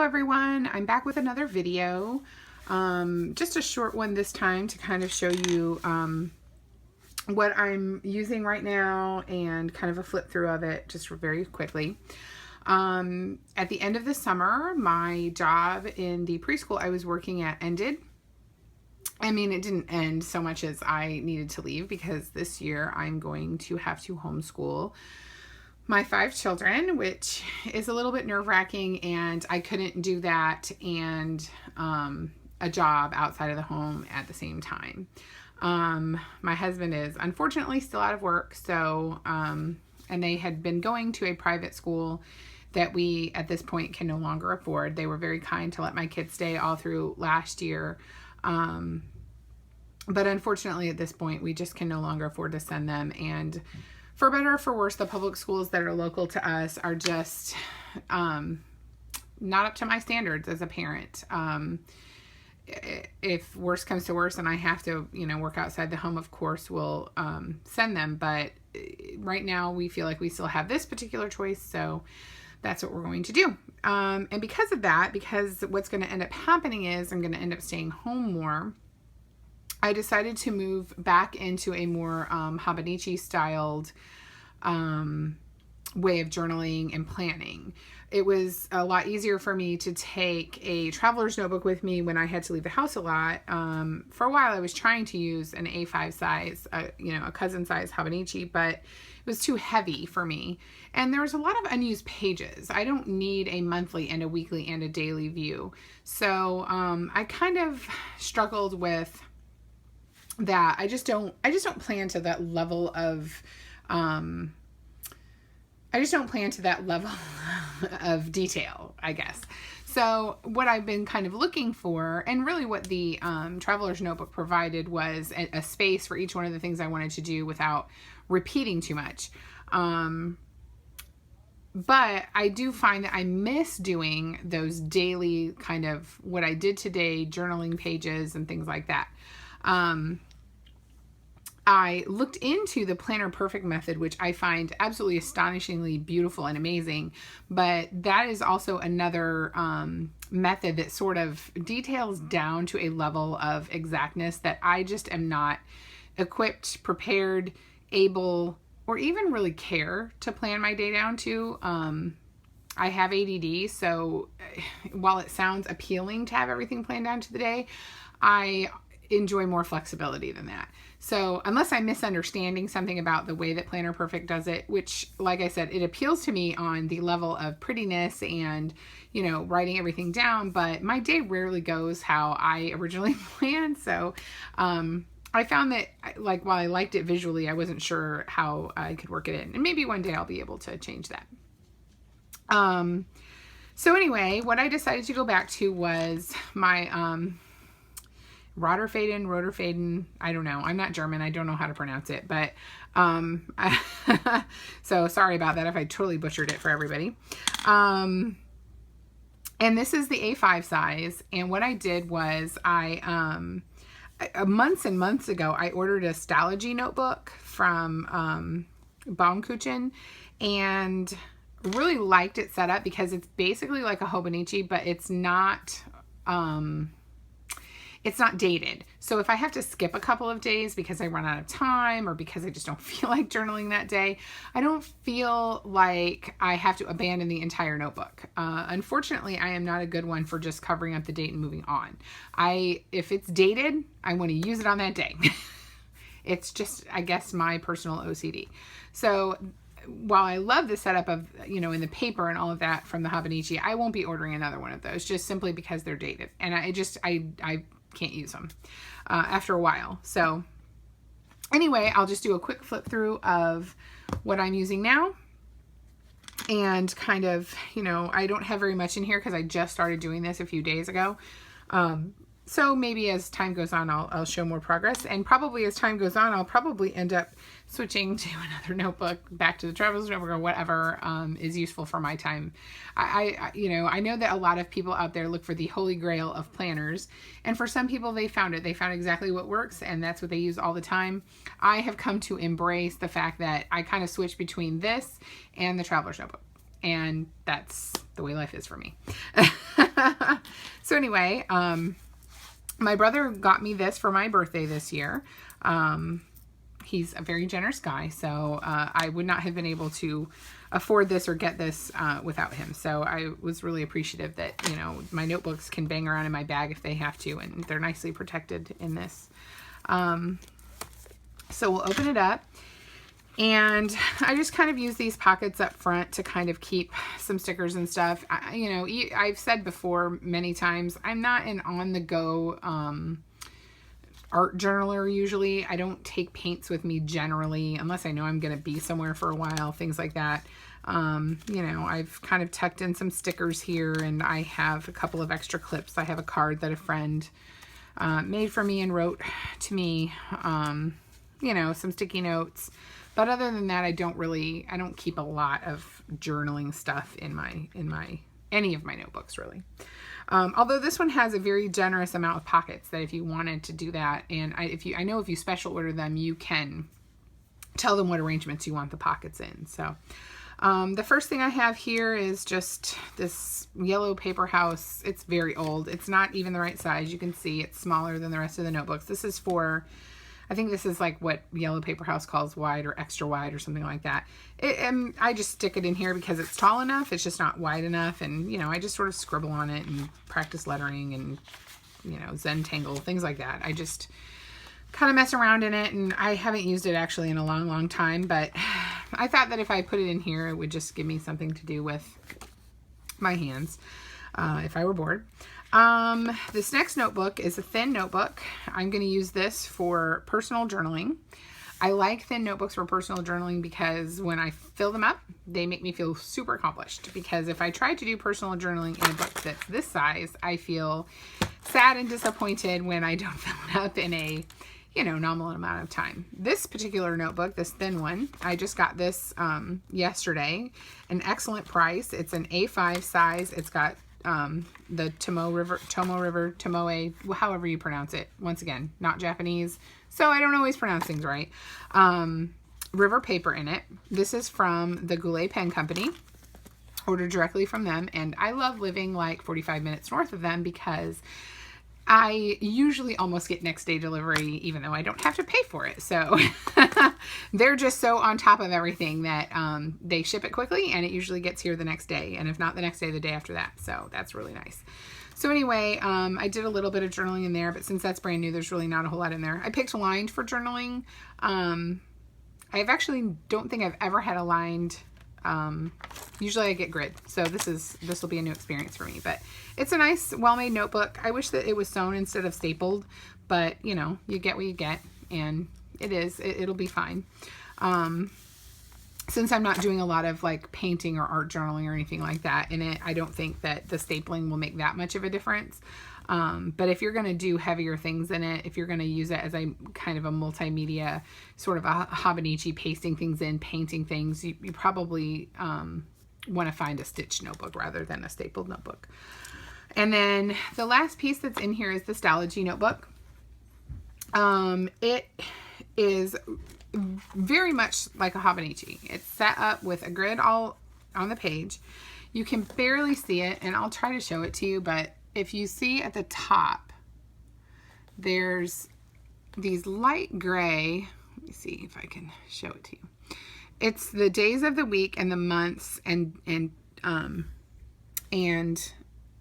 everyone, I'm back with another video. Just a short one this time to kind of show you what I'm using right now and kind of a flip through of it just very quickly. At the end of the summer, my job in the preschool I was working at ended. I mean, it didn't end so much as I needed to leave because this year I'm going to have to homeschool my 5 children, which is a little bit nerve-wracking, and I couldn't do that and a job outside of the home at the same time. My husband is unfortunately still out of work, so and they had been going to a private school that we at this point can no longer afford. They were very kind to let my kids stay all through last year, but unfortunately at this point we just can no longer afford to send them. And for better or for worse, the public schools that are local to us are just not up to my standards as a parent. If worse comes to worse and I have to, work outside the home, of course, we'll send them. But right now we feel like we still have this particular choice, so that's what we're going to do. And because of that, because what's going to end up happening is I'm going to end up staying home more, I decided to move back into a more Hobonichi styled way of journaling and planning. It was a lot easier for me to take a traveler's notebook with me when I had to leave the house a lot. For a while I was trying to use an A5 size, a cousin size Hobonichi, but it was too heavy for me. And there was a lot of unused pages. I don't need a monthly and a weekly and a daily view. So I kind of struggled with that. I just don't plan to that level of of detail, I guess. So what I've been kind of looking for, and really what the traveler's notebook provided, was a space for each one of the things I wanted to do without repeating too much. But I do find that I miss doing those daily kind of what I did today, journaling pages and things like that. I looked into the Planner Perfect method, which I find absolutely astonishingly beautiful and amazing, but that is also another method that sort of details down to a level of exactness that I just am not equipped, prepared, able, or even really care to plan my day down to. I have ADD, so while it sounds appealing to have everything planned down to the day, I enjoy more flexibility than that. So unless I'm misunderstanding something about the way that Planner Perfect does it, which, like I said, it appeals to me on the level of prettiness and, writing everything down, but my day rarely goes how I originally planned. So I found that, while I liked it visually, I wasn't sure how I could work it in. And maybe one day I'll be able to change that. So anyway, what I decided to go back to was my Roterfaden, I don't know. I'm not German. I don't know how to pronounce it, but so sorry about that if I totally butchered it for everybody. And this is the A5 size, and what I did was months and months ago, I ordered a Stalogy notebook from Baumkuchen, and really liked it set up because it's basically like a Hobonichi, but it's not dated. So if I have to skip a couple of days because I run out of time or because I just don't feel like journaling that day, I don't feel like I have to abandon the entire notebook. Unfortunately, I am not a good one for just covering up the date and moving on. If it's dated, I want to use it on that day. It's just, I guess, my personal OCD. So while I love the setup of, in the paper and all of that from the Hobonichi, I won't be ordering another one of those just simply because they're dated. And I can't use them after a while. So anyway, I'll just do a quick flip through of what I'm using now. And kind of, I don't have very much in here because I just started doing this a few days ago. So maybe as time goes on, I'll show more progress. And probably as time goes on, I'll probably end up switching to another notebook, back to the traveler's notebook or whatever is useful for my time. I know that a lot of people out there look for the holy grail of planners. And for some people, they found it. They found exactly what works, and that's what they use all the time. I have come to embrace the fact that I kind of switch between this and the traveler's notebook. And that's the way life is for me. So anyway, my brother got me this for my birthday this year. He's a very generous guy, so I would not have been able to afford this or get this without him. So I was really appreciative that, you know, my notebooks can bang around in my bag if they have to, and they're nicely protected in this. So we'll open it up. And I just kind of use these pockets up front to kind of keep some stickers and stuff. You know, I've said before many times, I'm not an on-the-go art journaler usually. I don't take paints with me generally, unless I know I'm going to be somewhere for a while, things like that. You know, I've kind of tucked in some stickers here, and I have a couple of extra clips. I have a card that a friend made for me and wrote to me, you know, some sticky notes. But other than that, I don't keep a lot of journaling stuff in any of my notebooks, really. Although this one has a very generous amount of pockets that if you wanted to do that, and I know if you special order them, you can tell them what arrangements you want the pockets in. So the first thing I have here is just this yellow paper house. It's very old. It's not even the right size. You can see it's smaller than the rest of the notebooks. This is for, I think this is like what Yellow Paper House calls wide or extra wide or something like that. And I just stick it in here because it's tall enough. It's just not wide enough. And, you know, I just sort of scribble on it and practice lettering and, you know, Zentangle, things like that. I just kind of mess around in it, and I haven't used it actually in a long, long time. But I thought that if I put it in here, it would just give me something to do with my hands if I were bored. This next notebook is a thin notebook. I'm going to use this for personal journaling. I like thin notebooks for personal journaling because when I fill them up, they make me feel super accomplished. Because if I try to do personal journaling in a book that's this size, I feel sad and disappointed when I don't fill it up in a, you know, nominal amount of time. This particular notebook, this thin one, I just got this yesterday. An excellent price. It's an A5 size. It's got the Tomoe, however you pronounce it. Once again, not Japanese, so I don't always pronounce things right. River paper in it. This is from the Goulet Pen Company. Ordered directly from them, and I love living like 45 minutes north of them because I usually almost get next day delivery even though I don't have to pay for it. So they're just so on top of everything that they ship it quickly, and it usually gets here the next day. And if not the next day, the day after that. So that's really nice. So anyway, I did a little bit of journaling in there, but since that's brand new, there's really not a whole lot in there. I picked lined for journaling. I've actually don't think I've ever had a lined. Usually I get grid, so this will be a new experience for me, but it's a nice, well-made notebook. I wish that it was sewn instead of stapled, but you know, you get what you get, and it'll be fine. Since I'm not doing a lot of like painting or art journaling or anything like that in it, I don't think that the stapling will make that much of a difference. But if you're going to do heavier things in it, if you're going to use it as a kind of a multimedia, sort of a Hobonichi, pasting things in, painting things, you probably want to find a stitched notebook rather than a stapled notebook. And then the last piece that's in here is the Stalogy notebook. It is very much like a Hobonichi. It's set up with a grid all on the page. You can barely see it, and I'll try to show it to you, but if you see at the top, there's these light gray, let me see if I can show it to you. It's the days of the week and the months and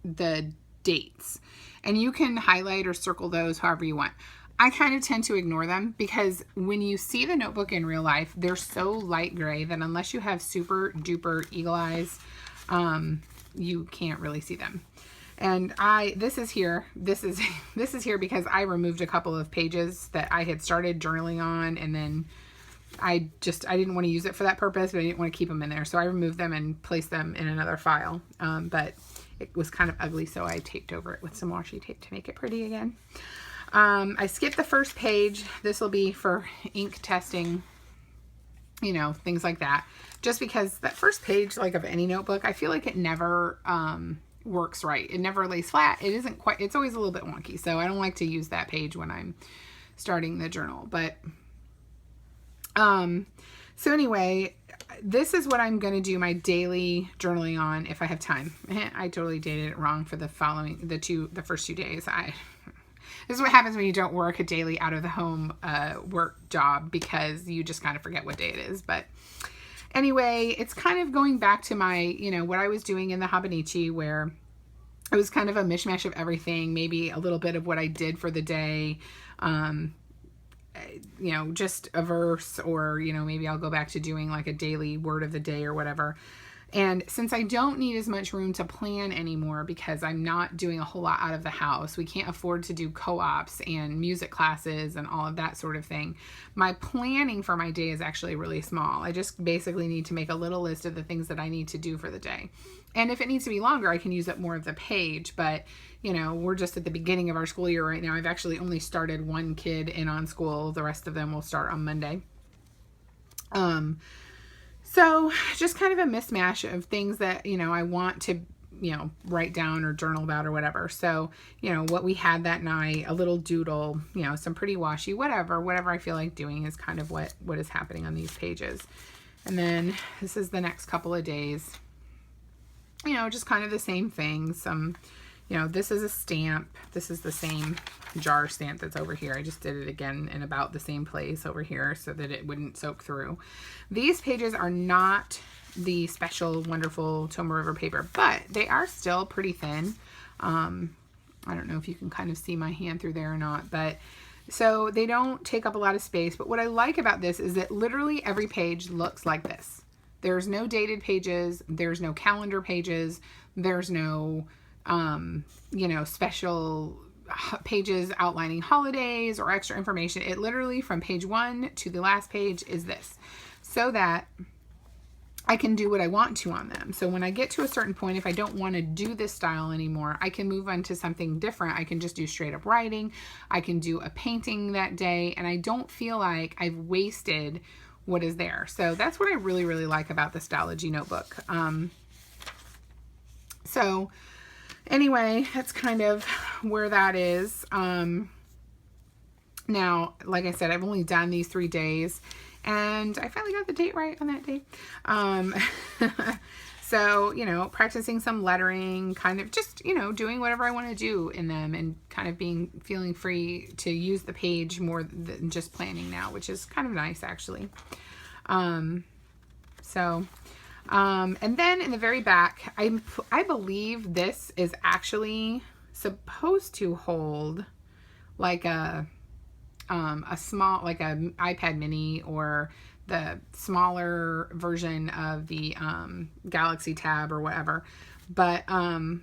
the dates. And you can highlight or circle those however you want. I kind of tend to ignore them because when you see the notebook in real life, they're so light gray that unless you have super duper eagle eyes, you can't really see them. And this is here because I removed a couple of pages that I had started journaling on, and then I didn't want to use it for that purpose, but I didn't want to keep them in there. So I removed them and placed them in another file. But it was kind of ugly, so I taped over it with some washi tape to make it pretty again. I skipped the first page. This will be for ink testing, you know, things like that. Just because that first page, like of any notebook, I feel like it never works right. It never lays flat. It isn't quite, it's always a little bit wonky. So I don't like to use that page when I'm starting the journal. But So anyway, this is what I'm going to do my daily journaling on if I have time. I totally dated it wrong for the first 2 days. This is what happens when you don't work a daily out of the home work job, because you just kind of forget what day it is. But anyway, it's kind of going back to my, what I was doing in the Hobonichi, where it was kind of a mishmash of everything, maybe a little bit of what I did for the day, just a verse, or, maybe I'll go back to doing like a daily word of the day or whatever. And since I don't need as much room to plan anymore, because I'm not doing a whole lot out of the house, we can't afford to do co-ops and music classes and all of that sort of thing. My planning for my day is actually really small. I just basically need to make a little list of the things that I need to do for the day. And if it needs to be longer, I can use up more of the page. But, we're just at the beginning of our school year right now. I've actually only started one kid in on school. The rest of them will start on Monday. So just kind of a mismatch of things that, I want to, write down or journal about or whatever. So, what we had that night, a little doodle, some pretty washy, whatever I feel like doing is kind of what is happening on these pages. And then this is the next couple of days, just kind of the same thing. Some, this is a stamp. This is the same jar stamp that's over here. I just did it again in about the same place over here so that it wouldn't soak through. These pages are not the special, wonderful Toma River paper, but they are still pretty thin. I don't know if you can kind of see my hand through there or not, but so they don't take up a lot of space. But what I like about this is that literally every page looks like this. There's no dated pages. There's no calendar pages. There's no, special pages outlining holidays or extra information. It literally, from page 1 to the last page, is this, so that I can do what I want to on them. So when I get to a certain point, if I don't want to do this style anymore, I can move on to something different. I can just do straight up writing. I can do a painting that day, and I don't feel like I've wasted what is there. So that's what I really, really like about the Stylogy notebook. So anyway, that's kind of where that is. Now, like I said, I've only done these 3 days, and I finally got the date right on that day. So, practicing some lettering, kind of just, doing whatever I want to do in them, and kind of feeling free to use the page more than just planning now, which is kind of nice, actually. And then in the very back, I believe this is actually supposed to hold like a small, like a iPad mini, or the smaller version of the Galaxy Tab or whatever. But I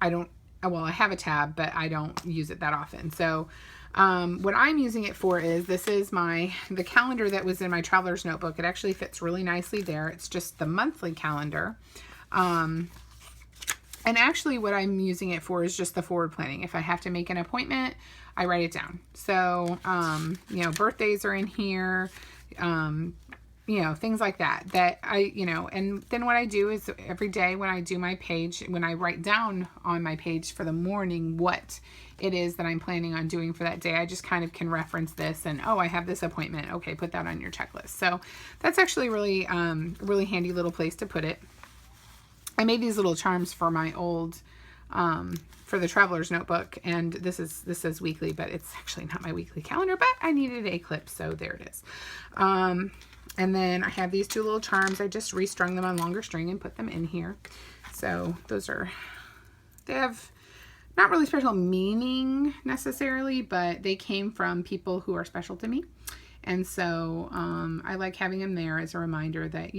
have a tab, but I don't use it that often. So what I'm using it for is, this is the calendar that was in my traveler's notebook. It actually fits really nicely there. It's just the monthly calendar. And actually what I'm using it for is just the forward planning. If I have to make an appointment, I write it down. So, birthdays are in here, things like that, and then what I do is every day when I do my page, when I write down on my page for the morning what it is that I'm planning on doing for that day, I just kind of can reference this and, oh, I have this appointment. Okay, put that on your checklist. So that's actually really, really handy little place to put it. I made these little charms for my old, for the traveler's notebook, and this says weekly, but it's actually not my weekly calendar, but I needed a clip, so there it is. And then I have these 2 little charms. I just restrung them on longer string and put them in here. So they have not really special meaning necessarily, but they came from people who are special to me. And so I like having them there as a reminder that,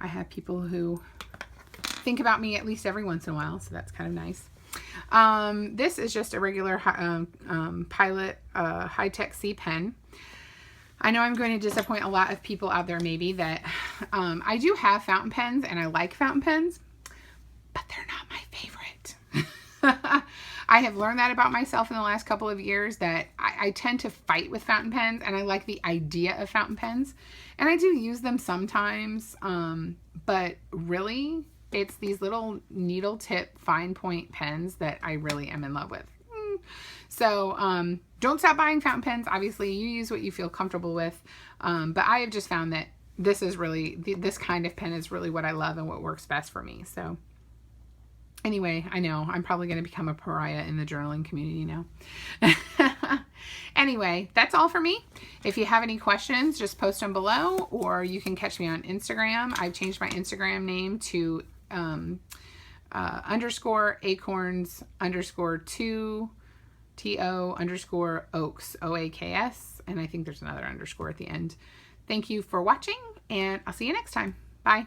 I have people who think about me at least every once in a while, so that's kind of nice. This is just a regular Pilot high-tech C pen. I know I'm going to disappoint a lot of people out there maybe that I do have fountain pens, and I like fountain pens, but they're not my favorite. I have learned that about myself in the last couple of years, that I tend to fight with fountain pens, and I like the idea of fountain pens, and I do use them sometimes, but really it's these little needle tip fine point pens that I really am in love with. So don't stop buying fountain pens. Obviously you use what you feel comfortable with, but I have just found that this is really, this kind of pen is really what I love and what works best for me. So anyway, I know I'm probably going to become a pariah in the journaling community now. Anyway, that's all for me. If you have any questions, just post them below, or you can catch me on Instagram. I've changed my Instagram name to _acorns_2 TO_oaks, OAKS, and I think there's another underscore at the end. Thank you for watching, and I'll see you next time. Bye.